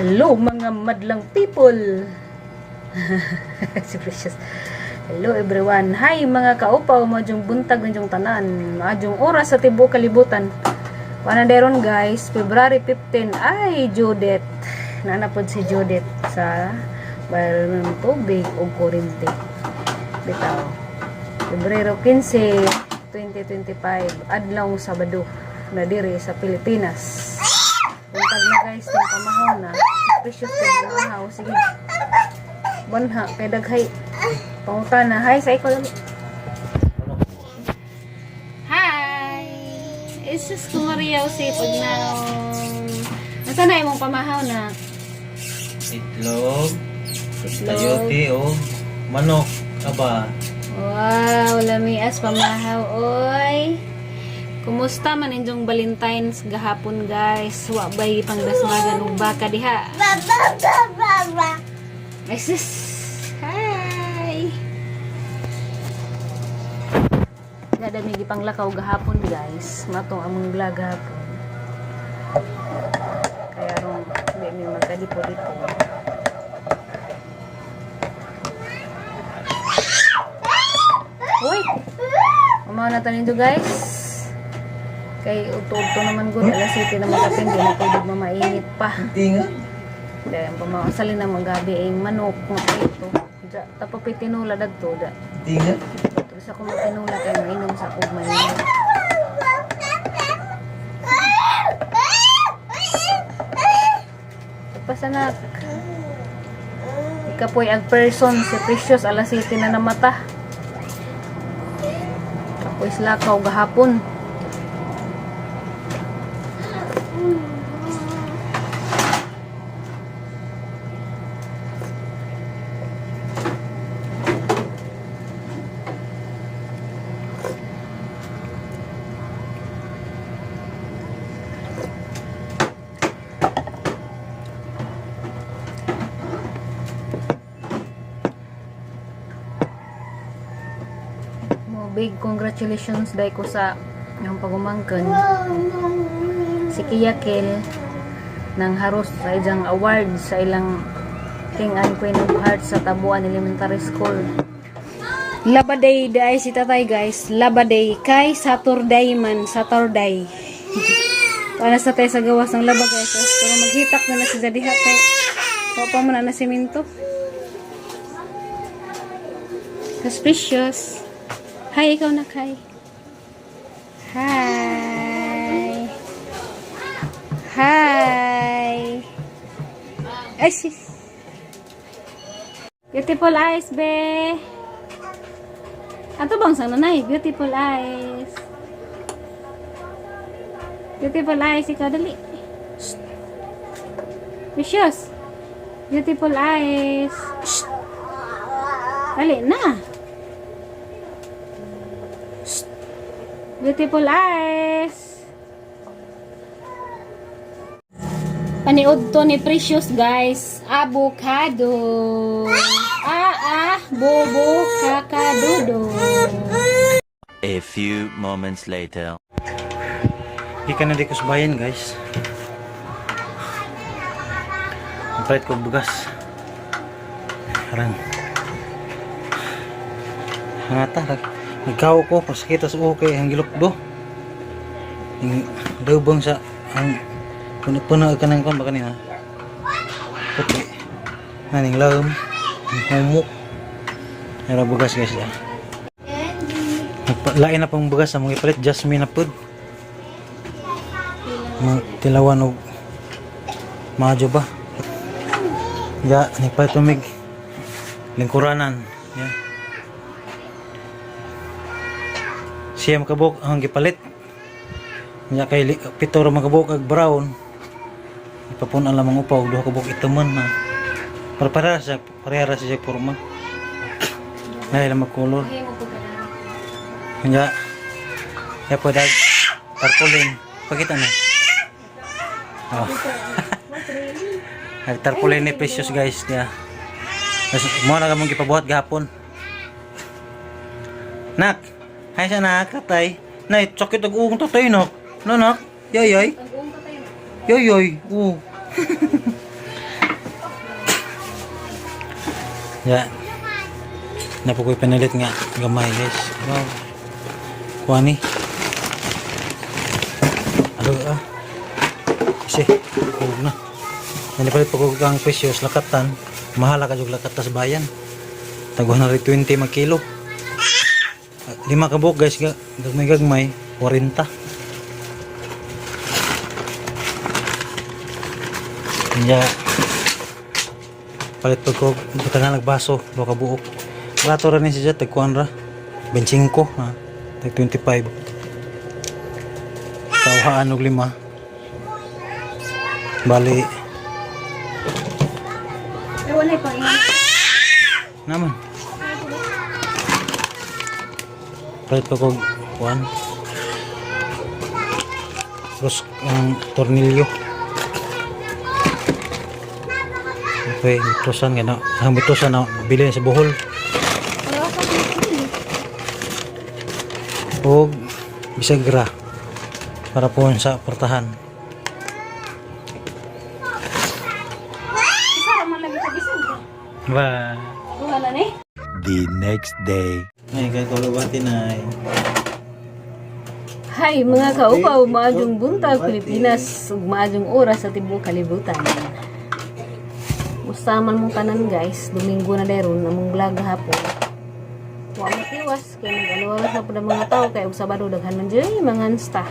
Hello mga madlang people. Si Precious. Hello everyone. Hi mga kaupaw, madyong buntag ng tanan. Madyong oras sa tibuok kalibutan. Panaderon guys, February 15 ay Judith. Nanapod si Judith sa bayar ng tubig o kuryente. Bitaw. Pebrero 15, 2025, adlaw Sabado na diri sa Pilipinas. Buntag na guys, ng pamahon na. Precious ka ng mahaw. Sige. Banha, kay daghay. Panguta na. Hi, sa ikaw lang. Hi! Isus kumariyaw si Pagnaong. Nasaan na imong pamahaw na? Itlog. Sayote o manok. Aba. Wow, lamias pamahaw. Oy! Kumusta man inyong Valentine's gahapon guys? Wa bay pangdasmagan og baka diha. Ay sis. Hi. Nadami gipanglakaw gahapon guys. Matong among vlog gahapon. Kaya ron di mi magkadipo-dipo. Hoy. Umaw na tanin do guys. Kay uto-uto naman gud alas 7 na magapin di na pwede mamainit pa. Tinga. Dahil pamasalin na magabi ay manok ng ito. Da tapos tinula dagto da. Tinga. Tapos ako matinula kay mainom sa ug mainit. Tapos anak. Ikapoy ag person si Precious alas 7 na namata. Tapos lakaw gahapon. Big congratulations dahil ko sa yung pagumangkan si Kia Kel ng haros sa ilang award sa ilang King and Queen of Hearts sa Tabuan Elementary School. Labaday dahil si tatay guys, labaday kay Saturday man, Saturday. Para sa tayo sa gawas ng laba guys, pero maghitak na si Zadiha kay pa mo na siminto. Suspicious. Hi, ikaw na kay. Hi. Hi. Ay, sis. Beautiful eyes, be. Ato bang sang nanay? Beautiful eyes. Beautiful eyes, ikaw dali. Shh. Vicious. Beautiful eyes. Shh. Dali na. Beautiful eyes. Paniod to ni Precious guys. Avocado. Bobo kakadudo. A few moments later. Ika na di ko sabayan guys. Magpalit ko bugas. Harang. Hangata. Nagkaw ko, pasakita sa okay, ang gilukdo. Yung daubang sa, ang punot-punot ka ng kon ba kanina? Puti. Naning lawom, ang humok. Nara bugas guys ya. Lain na pang bugas sa mga ipalit, jasmine na pod. Tilawan o madyo ba? Ya, nagpalit tumig. Lingkuranan. Ya. Siya makabuk ang gipalit nya kay pitor makabuk ag brown ipapun alam ang upaw duha kabuk ituman na parehara siya porma na ila magkolor nya ya podag tarpaulin pakita na Oh. Nagtarpulin ni Precious guys niya. Tapos mo na kamong gipabuhat gahapon. Nak, hay sa nak, tatay. Nay, sakit ang uong tatay, nak. No, nak? Yoy. Yoy. Ya. Napukoy panalit nga gamay guys. Wow. Kuha ni. Kasi, huwag na. Yan palit pagkog ang Precious lakatan. Mahala ka yung lakat sa bayan. Taguhan na rin 20 magkilo. 5 ka buhok guys. Gagmay 40. Kanya palit pagkog butangan nagbaso 2 ka buhok. Rato rin siya tagkuhan ra 25 ha. Tag 25. Tauhaan og 5. Bali Wala pang ingat. naman. Palit ko kog kuan. Terus ang tornilyo. Okay, bitusan nga na. Ang bitusan na bili sa Bohol. O bisagra para po sa portahan. Isa man lagi sa bisag. Ba. Wala ni. The next day. Ay, kay kulubati na. Hi mga kaupaw, maadjong buntag Pilipinas, ug maadjong oras sa tibuok kalibutan. Musta man mong tanan guys, Domingo na deron among vlog hapon. Wa matiwas kay nag-alwalas na pud ang mga tao kay og Sabado daghan man jay mga nsta.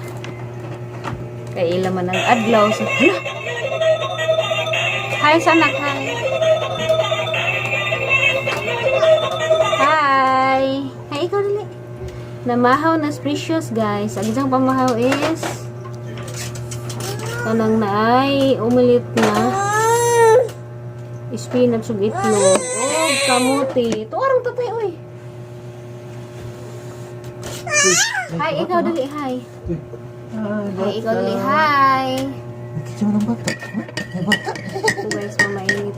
Kay ila man ang adlaw sa hala. Hi sanak, hi. Hi. Hi ikaw dali. Namahaw na Precious guys. Ang isang pamahaw is kanang naay umilit na spinach ug itlog. Oh, kamuti. Tuarang tatay oy. Hi, ikaw dali, hi. Hi, ikaw dali, hi. Nakita mo ng bata? Ito guys, mamainit.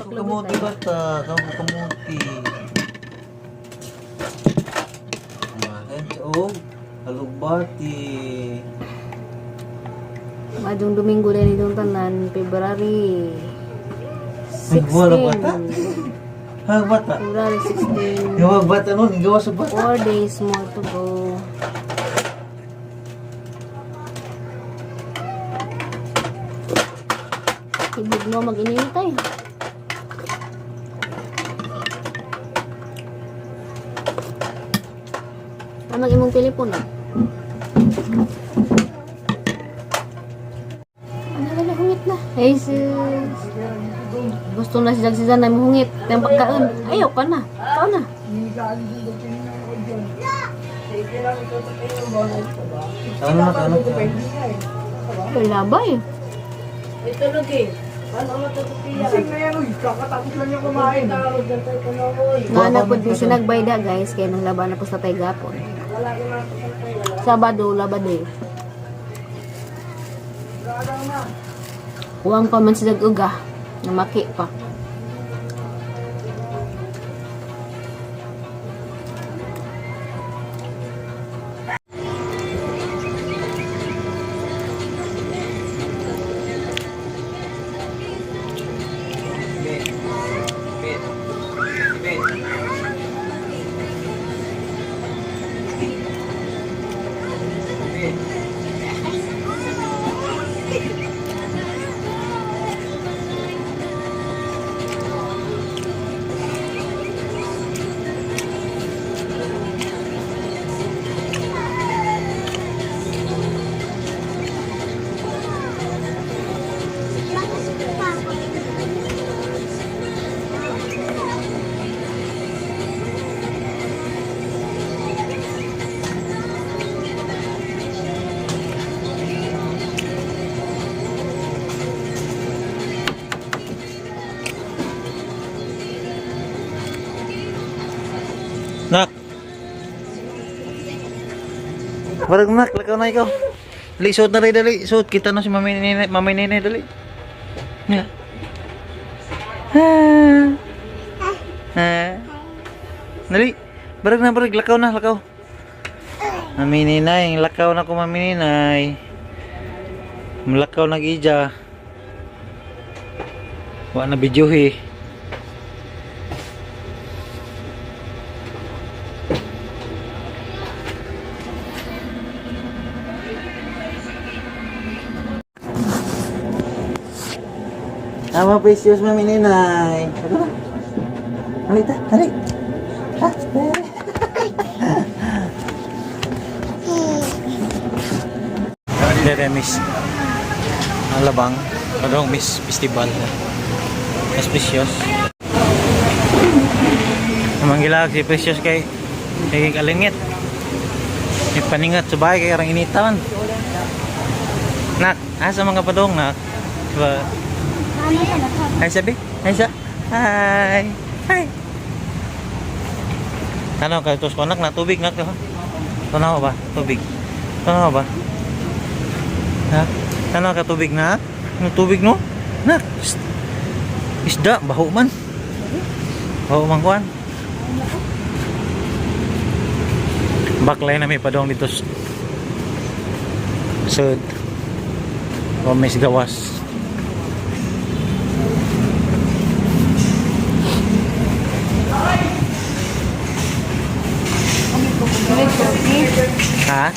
Kamuti bata. Kamuti. Oh, kalugbati. Madung Domingo din itong tanan, February Ay, wala bata? 16. Ha, bata? February 16. Yung bata nun, gawa sa bata. 4 days more to go. Ibig mo mag-inintay. Mag imong telepono. Ano na hungit na? Hey sis. Gusto na si Zan na mahungit. Tayong pagkaon. Ayaw ka na. Ikaw na. Ano na? Ay, labay. Ito lagi. Ano matutupiya? Kasi na yan, uy. Kakatapos lang yung kumain. Nga na po din sinagbayda guys. Kaya nang laban na po sa tayo gapon. Sabado, labado. Huwag pa man sila uga. Namaki pa. Nak. Barang nak, lakaw na ikaw. Dali, suot na rin, dali. Suot, kita na si Mami Nene, dali. Nga. Dali. Barag na, barag. Lakaw na, lakaw. Mami Ninay, lakaw na ko, Mami Ninay. Malakaw na gija. Wa na bidyuhi. Tama, precious, Mami Ninay. Ano? Halika, halik. Ah, Dere, miss. Ang labang. Padong miss festival. Mas precious. Namang gilag si precious kay kalingit. May paningat sa bahay kay arang initawan. Nak, asa mga padong nak? Diba? Hi sabi? Hi sa? Hi! Hi! Ano ka ito sa anak na tubig nak? Tanaw ba? Tubig. Tanaw ba? Ha? Tanaw ka tubig na? Ano tubig no? Nak! Isda, baho man. Baho man kuhan. Baklay na may padong dito. Sud. O may gawas. Ha?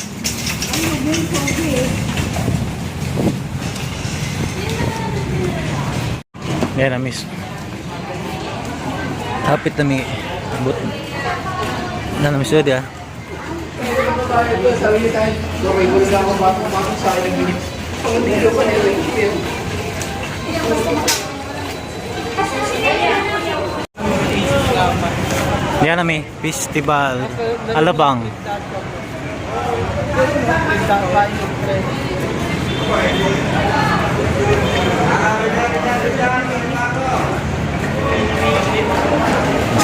Yan na miss. Hapit na mi but na miss dia. Yan na mi festival Alabang.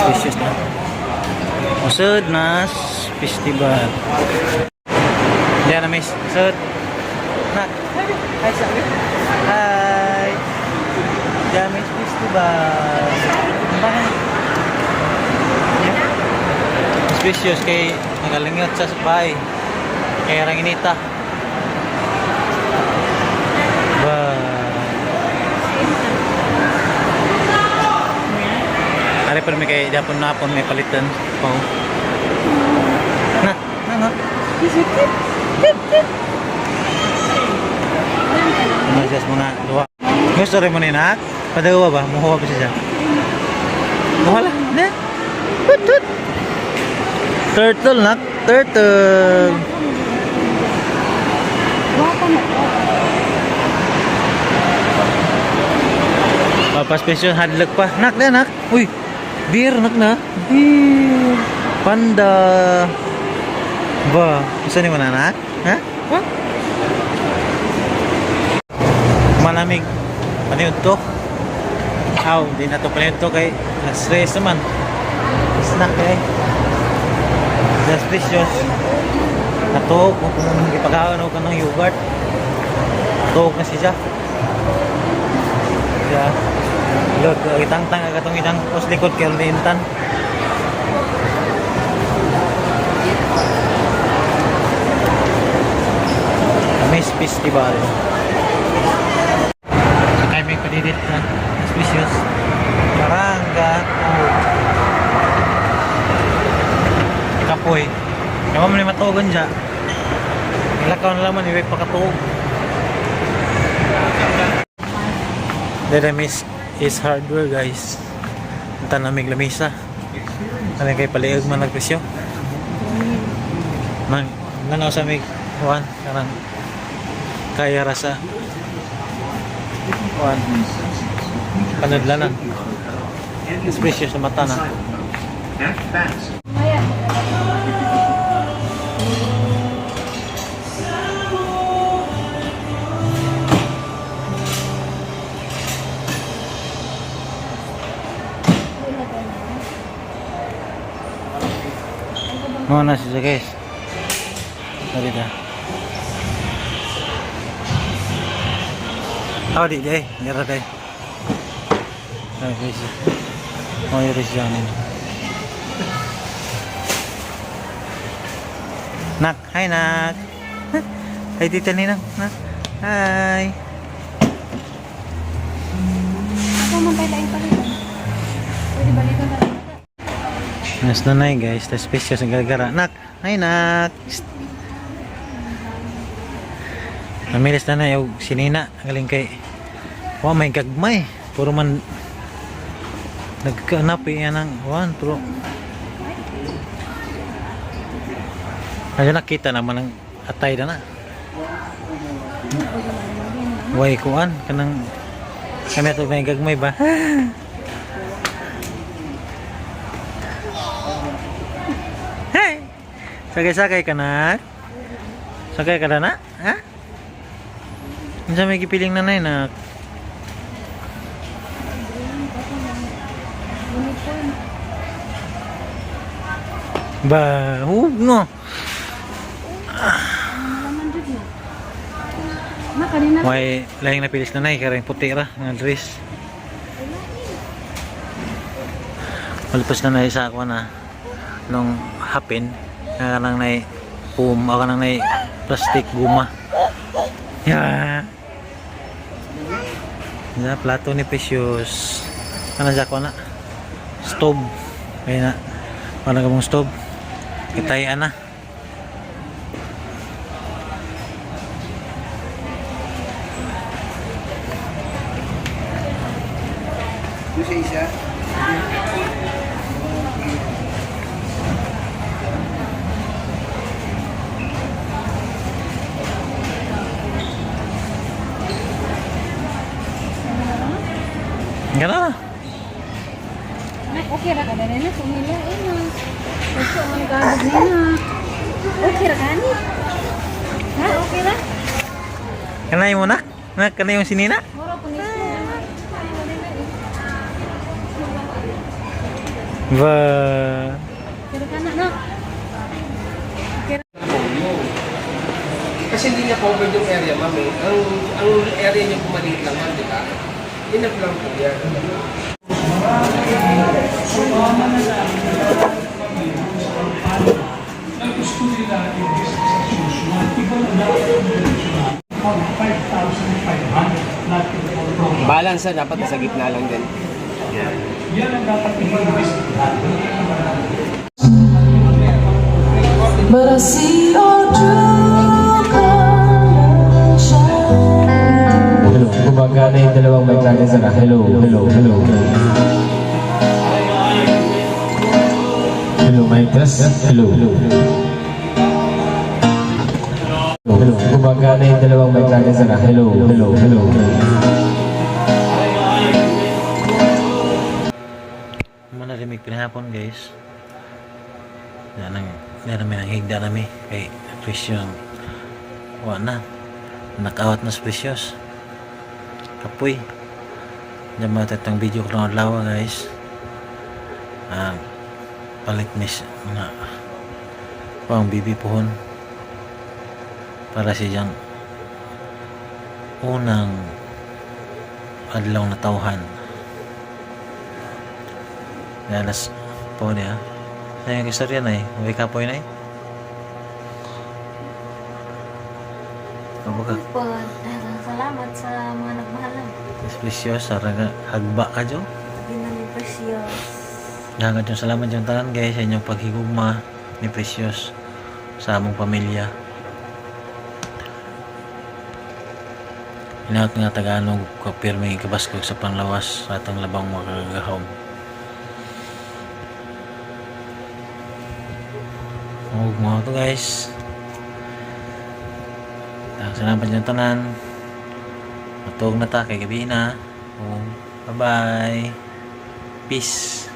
Precious na. Usod na festival. Diyan na miss. Usod. Nak. Hi sabi. Hi. Diyan miss festival. Bakit? Precious kay nagalingot sa bahay. Kaya rang inita. Ba. Ari pa may kay Japon napon may palitan. Oh. Na. Ano just muna dua. Gusto rin mo ni nak? Padawa ba? Muhawa pa siya. Muhala. Na. Tut. Turtle nak. Turtle. Pas special hadlok pa. Nak na nak. Uy. Beer nak na. Beer. Panda. Ba, isa ni mana nak? Ha? Huh? Malamig. Paniud to. Aw, di na to paniud to kay stress naman. Snack kay. Just precious. Nato kung ipagawan ko ng yogurt. Tuog na siya. Ya. Lord, itang-tang agatong idang os likod kay lintan. Miss Festival. Kaya may padidit na precious. Marangga. Kapoy. Kaya mo na matuogan dyan. Ilakaw na laman, iwek pakatuog. Dere miss is hardware guys. Ito na may lamisa. Ano kayo paliig man nagpresyo. Nanaw sa may kuhan. Karang kaya rasa kuhan. Panadlanan. Is presyo sa mata na. Mana sih guys? Tadi dah. Oh, di day. Nyara day. Ay, guys. Oh, yun rin siya. Nak, hi nak. Hi tita Ninang. Nak. Hi. Ako man tayo lain pa rin. Pwede balikan na lang. Mas nanay guys, tas special sa gara-gara. Nak, hi nak. Psst. Namilis nanay yung sinina. Galing kay, wow, may gagmay. Puro man, nagkaanap yan ng, wan, pero, ayun nakita naman ng atay na na. Way kuan, kanang, kami ito may gagmay ba? Hey! Sakay-sakay ka na? Sakay ka na na? Ha? Minsan may kipiling nanay na. Ba, huwag no. Ma, kanina. May lahing napilis nanay, karang puti ra, nga dress. Malipos na nanay sa ako na nung hapin, nga nang nay ako nang nay plastic guma. Yeah. Ya, plato ni Precious. Ano sa ko na? Stove. Kaya na. Paano ka mong stove? Kitayan na. Isa. Gano'n na. Okay ra ka na rin. Pumila eh na. Gusto ang gagawin na. Okay ra ka ni? Ha? Okay ra? Kanay mo na? Kanay yung sinina? Moro po ni Ba. Kira ka na, no? Kasi hindi niya covered yung area, ma'am. Eh. Ang area niya pumaliit lang, ma'am, di ba? Enough lang po yan. Balance na dapat nasa gitna lang din. But I see your true colors shine. Hello, gumagana yung dalawang mic natin sana. Hello, hello, hello. Hello, mic test. Hello. Hello, gumagana yung dalawang mic natin sana. Hello, hello, hello. Manarimig pinahapon guys. Yan namin ang higda namin kay Precious. Wala na. Nakawat na Precious. Kapoy. Diyan ba itong video ko lang lawa guys. Palit mis na pang bibi pohon para siyang unang adlaw na tawhan. Yalas po niya. Ay, yung istorya na eh. Uwi ka po yun eh. Kabaga. Po, salamat sa mga nagmahalan. Precious, sarang hagba ka dyan. Sabi na ni Precious. Dagat yung salamat yung tanan guys sa inyong paghigugma ni Precious sa among pamilya. Inaot nga Tagalog kapirme kabaskog sa panlawas sa atong labang mga kagahom. Mga to guys. Salamat yung tanan. Matug na ta kay gabi na. Bye bye. Peace.